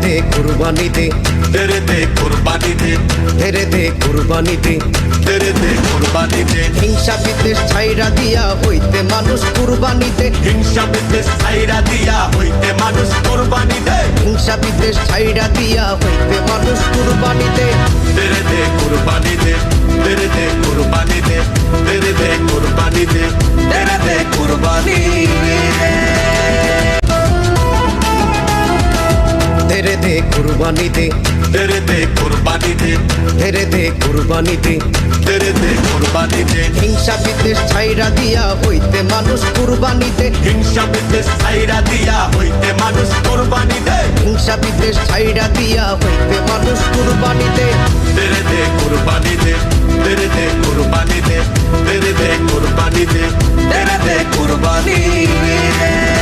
দে কুরবানি দে, तेरे दे कुर्बानी दे, তেরে দে কুরবানি দে। तेरे दे कुर्बानी दे। হিংসা বিদ্বেষ ছাইরা দিয়া হইতে মানুষ কুরবানি দে, हिंसा विद्वेष ছাইরা দিয়া হইতে মানুষ কুরবানি দে। হিংসা বিদ্বেষ ছাইরা দিয়া হইতে মানুষ কুরবানি দে। तेरे दे कुर्बानी दे, तेरे दे कुर्बानी दे, तेरे दे कुर्बानी दे, तेरे दे कुर्बानी दे। তেরে দে কুরবানি দে, तेरे दे कुर्बानी दे, তেরে দে কুরবানি দে। तेरे दे कुर्बानी दे। হিংসা বিদ্বেষ ছাইরা দিয়া হইতে মানুষ কুরবানি দে, হিংসা বিদ্বেষ ছাইরা দিয়া হইতে মানুষ কুরবানি দে। হিংসা বিদ্বেষ ছাইরা দিয়া হইতে মানুষ কুরবানি দে। तेरे दे कुर्बानी दे, तेरे दे कुर्बानी दे, तेरे दे कुर्बानी दे, तेरे दे कुर्बानी दे।